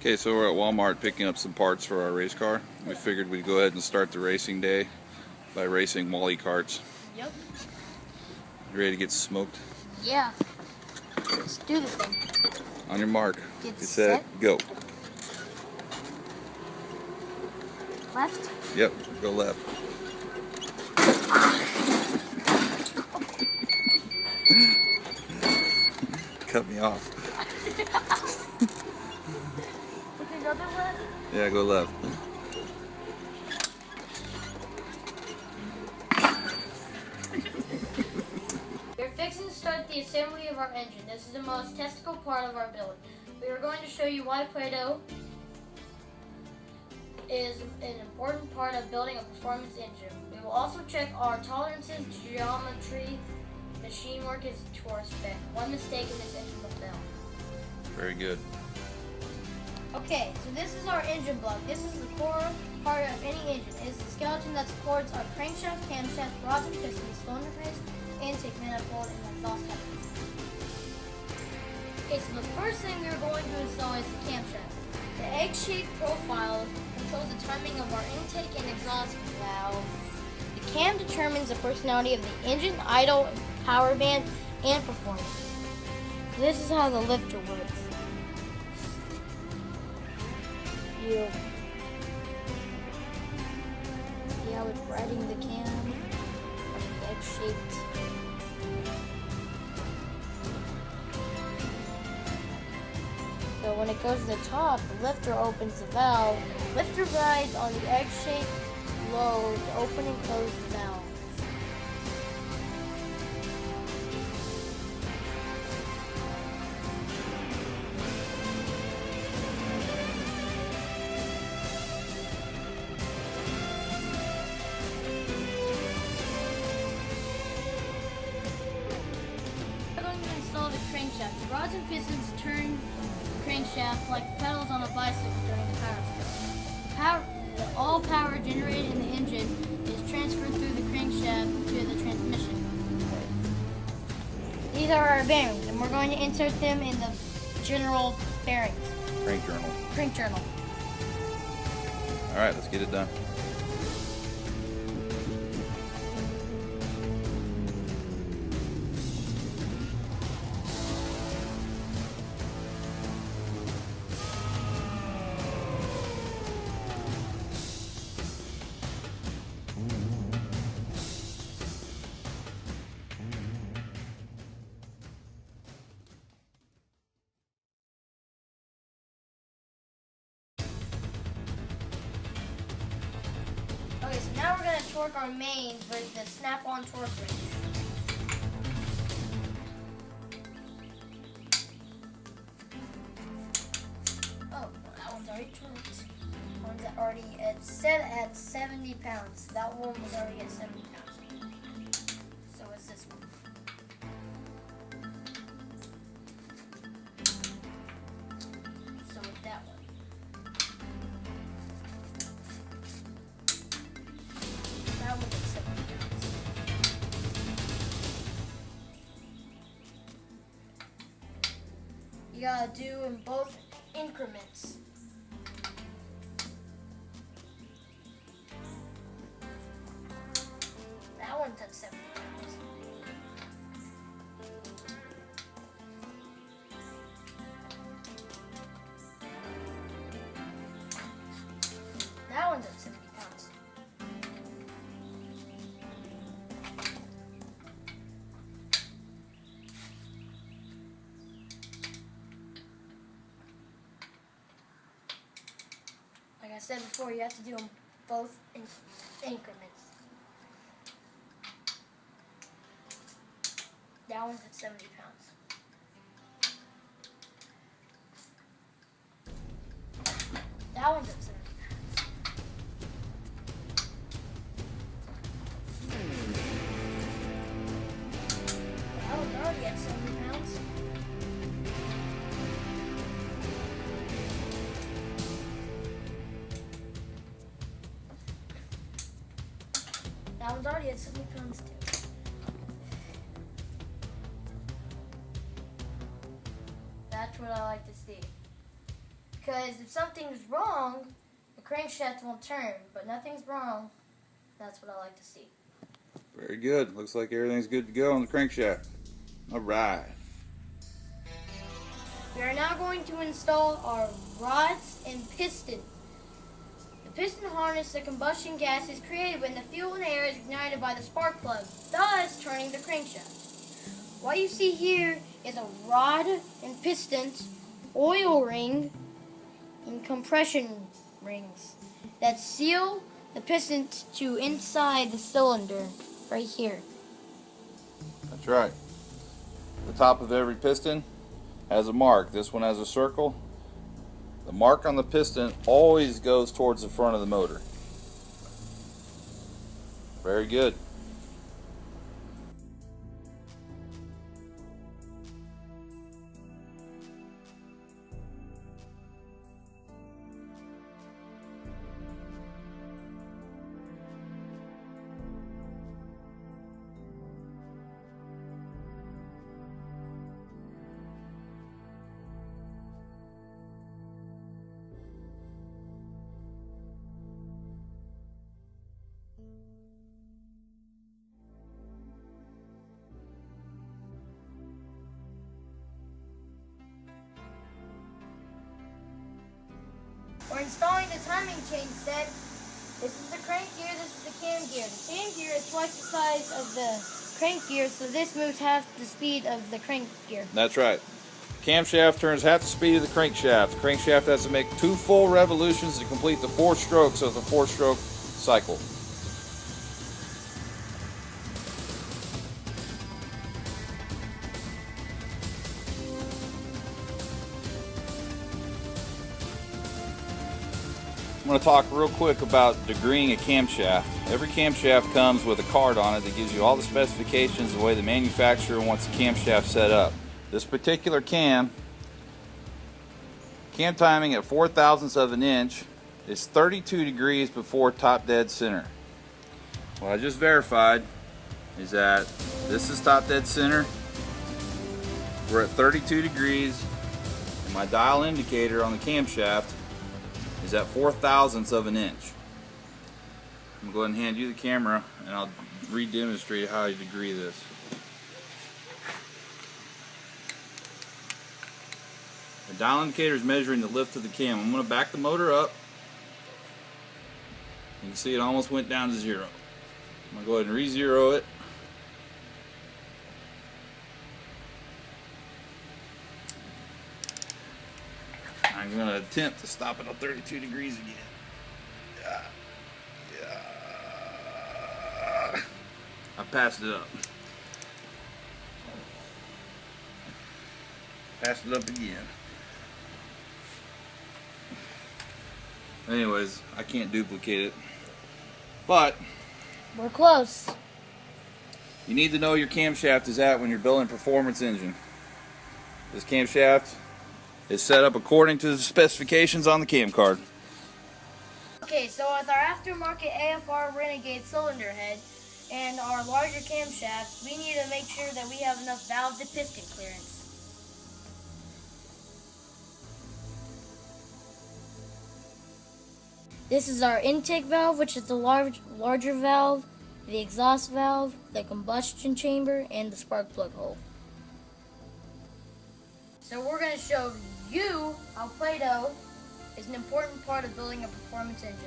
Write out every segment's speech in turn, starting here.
Okay, so we're at Walmart picking up some parts for our race car. We figured we'd go ahead and start the racing day by racing Wally carts. Yep. You ready to get smoked? Yeah. Let's do the thing. On your mark. Get set, go. Left? Yep, go left. Cut me off. Another left? Yeah, go left. We're fixing to start the assembly of our engine. This is the most testicle part of our build. We are going to show you why Play-Doh is an important part of building a performance engine. We will also check our tolerances, geometry, machine work is to our spec. One mistake and this engine will fail. Very good. Okay, so this is our engine block. This is the core part of any engine. It is the skeleton that supports our crankshaft, camshaft, rods and pistons, cylinder heads, intake manifold, and exhaust couplers. Okay, so the first thing we are going to install is the camshaft. The egg-shaped profile controls the timing of our intake and exhaust valves. The cam determines the personality of the engine, idle, power band, and performance. This is how the lifter works. You see how it's riding the cam, egg-shaped. So when it goes to the top, the lifter opens the valve. The lifter rides on the egg-shaped load to open and close the valve. We're going to install the crankshaft. The rods and pistons turn crankshaft like the pedals on a bicycle during the power stroke. All power generated in the engine is transferred through the crankshaft to the transmission. These are our bearings, and we're going to insert them in the general bearings. Crank journal. Alright, let's get it done. Okay, so now we're going to torque our mains with the snap-on torque wrench. Oh, that one's already torqued. That one's already set at 70 pounds. That one was already at 70 pounds. So is this one. So with that one. That one is 70 pounds. You gotta do in both increments. That one's at 70 pounds. That one's at 70 pounds. Like I said before, you have to do them both increments. That one's at 70 pounds. That one's at 70 pounds. That one's already at 70 pounds. That one's already at 70 pounds too. That's what I like to see. Because if something's wrong, the crankshaft won't turn, but nothing's wrong. That's what I like to see. Very good. Looks like everything's good to go on the crankshaft. All right. We are now going to install our rods and piston. The piston harness the combustion gas is created when the fuel and air is ignited by the spark plug, thus turning the crankshaft. What you see here is a rod and piston, oil ring, and compression rings that seal the piston to inside the cylinder right here. That's right. The top of every piston has a mark. This one has a circle. The mark on the piston always goes towards the front of the motor. Very good. We're installing the timing chain set. This is the crank gear, this is the cam gear. The cam gear is twice the size of the crank gear, so this moves half the speed of the crank gear. That's right. Camshaft turns half the speed of the crankshaft. The crankshaft has to make 2 full revolutions to complete the 4 strokes of the 4-stroke cycle. I'm going to talk real quick about degreeing a camshaft. Every camshaft comes with a card on it that gives you all the specifications, the way the manufacturer wants the camshaft set up. This particular cam timing at 4/1000ths of an inch is 32 degrees before top dead center. What I just verified is that this is top dead center. We're at 32 degrees, and my dial indicator on the camshaft is at 4/1000ths of an inch. I'm going to go ahead and hand you the camera and I'll re-demonstrate how you degree this. The dial indicator is measuring the lift of the cam. I'm going to back the motor up. You can see it almost went down to 0. I'm going to go ahead and re-zero it. I'm going to attempt to stop it on 32 degrees again. I passed it up. Passed it up again. Anyways, I can't duplicate it. But We're close. you need to know your camshaft is at when you're building a performance engine. This camshaft is set up according to the specifications on the cam card. Okay, so with our aftermarket AFR Renegade cylinder head and our larger camshaft, we need to make sure that we have enough valve to piston clearance. This is our intake valve, which is the larger valve, the exhaust valve, the combustion chamber, and the spark plug hole. So we're going to show you how Play-Doh is an important part of building a performance engine.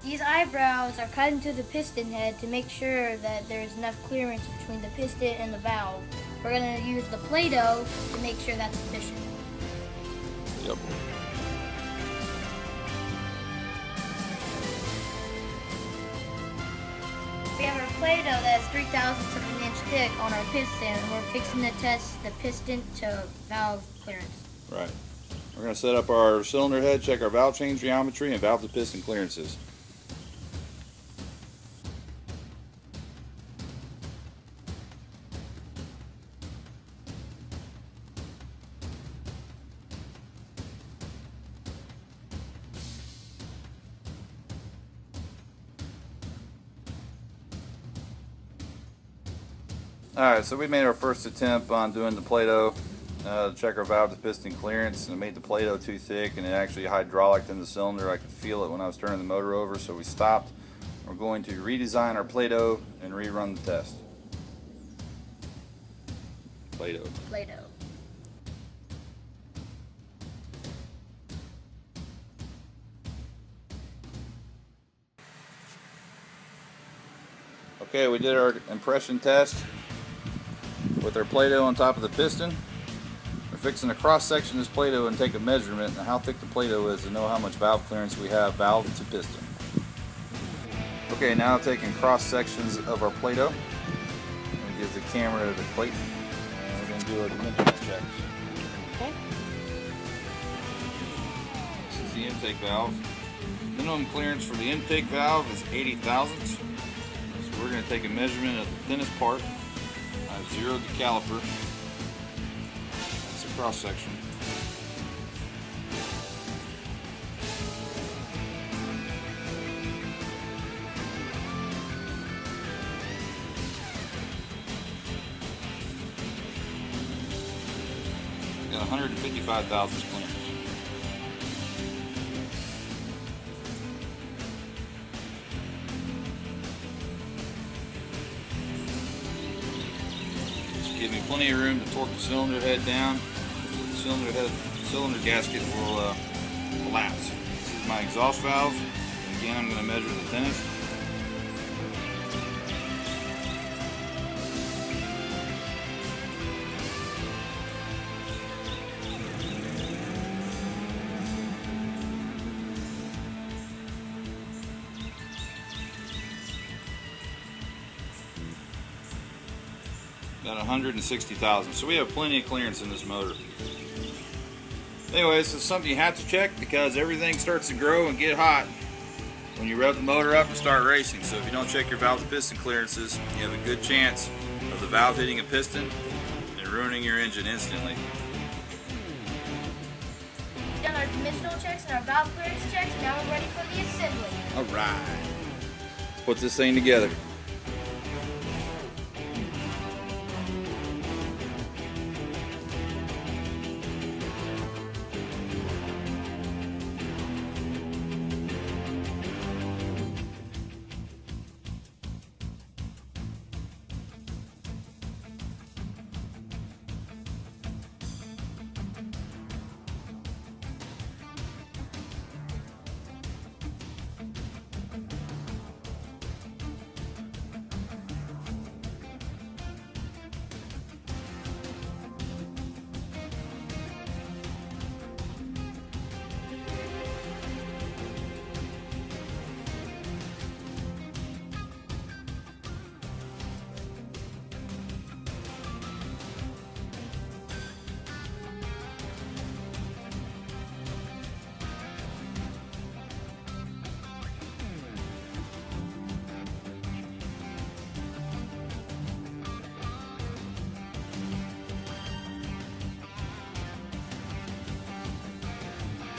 These eyebrows are cut into the piston head to make sure that there's enough clearance between the piston and the valve. We're going to use the Play-Doh to make sure that's efficient. Yep. We have our Play-Doh that's 3/1000ths of an inch thick on our piston, and we're fixing to test the piston to valve clearance. Right. We're going to set up our cylinder head, check our valve change geometry, and valve to piston clearances. Alright, so we made our first attempt on doing the Play-Doh. to check our valve to piston clearance, and it made the Play-Doh too thick, and it actually hydraulicked in the cylinder. I could feel it when I was turning the motor over, so we stopped. We're going to redesign our Play-Doh and rerun the test. Play-Doh. Play-Doh. Okay, we did our impression test with our Play-Doh on top of the piston. We're fixing to cross-section this Play-Doh and take a measurement on how thick the Play-Doh is to know how much valve clearance we have, valve to piston. Okay, now taking cross-sections of our Play-Doh. I'm going to give the camera the plate, and we're going to do our dimensional checks. Okay. This is the intake valve. Minimum clearance for the intake valve is 80 thousandths. So we're going to take a measurement of the thinnest part. I've zeroed the caliper. That's a cross section. Got 155 thousandths clearance. Give me plenty of room to torque the cylinder head down. The cylinder gasket will collapse. This is my exhaust valve. And again, I'm going to measure the thinnest. Got 160 thousandths, so we have plenty of clearance in this motor. Anyway, this is something you have to check because everything starts to grow and get hot when you rev the motor up and start racing. So if you don't check your valve to piston clearances, you have a good chance of the valve hitting a piston and ruining your engine instantly. We've done our dimensional checks and our valve clearance checks. Now we're ready for the assembly. Alright. Put this thing together.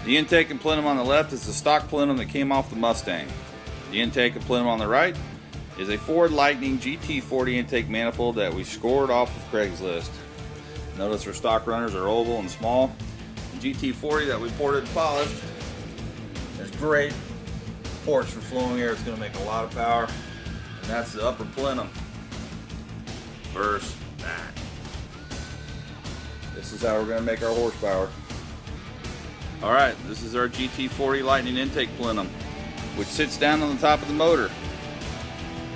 The intake and plenum on the left is the stock plenum that came off the Mustang. The intake and plenum on the right is a Ford Lightning GT40 intake manifold that we scored off of Craigslist. Notice our stock runners are oval and small. The GT40 that we ported and polished is great. Ports for flowing air. It's going to make a lot of power. And that's the upper plenum versus that. This is how we're going to make our horsepower. Alright, this is our GT40 Lightning intake plenum, which sits down on the top of the motor.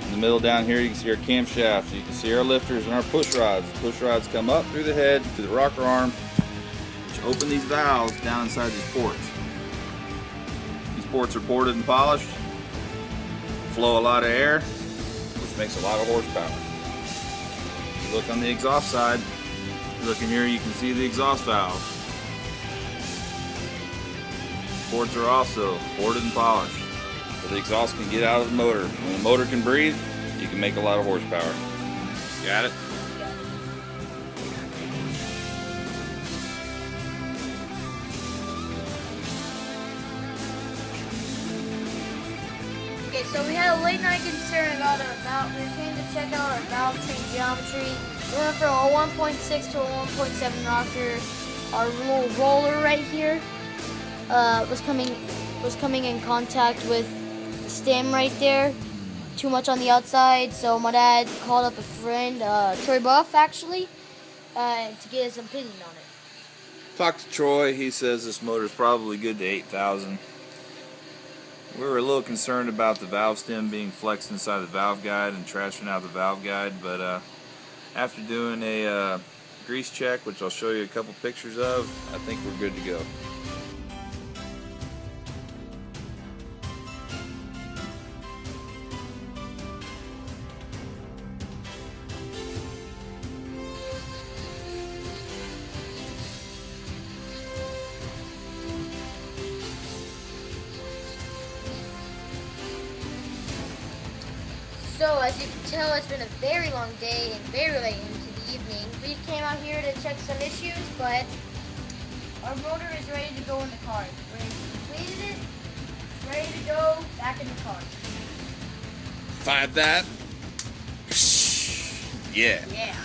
In the middle down here you can see our camshaft, you can see our lifters and our push rods. The push rods come up through the head to the rocker arm, which open these valves down inside these ports. These ports are ported and polished, flow a lot of air, which makes a lot of horsepower. If you look on the exhaust side, you look in here, you can see the exhaust valve. Ports are also ported and polished, so the exhaust can get out of the motor. When the motor can breathe, you can make a lot of horsepower. Got it? Okay, so we had a late night concern about our valve. We came to check out our valve tree geometry. We went from a 1.6 to a 1.7 rocker. Our little roller right here was coming in contact with the stem right there. Too much on the outside, so my dad called up a friend, Troy Buff actually, to get his opinion on it. Talked to Troy. He says this motor is probably good to 8,000. We were a little concerned about the valve stem being flexed inside the valve guide and trashing out the valve guide, but after doing a grease check, which I'll show you a couple pictures of, I think we're good to go. So, as you can tell, it's been a very long day and very late into the evening. We came out here to check some issues, but our motor is ready to go in the car. We completed it, it's ready to go back in the car. Find that. Yeah. Yeah.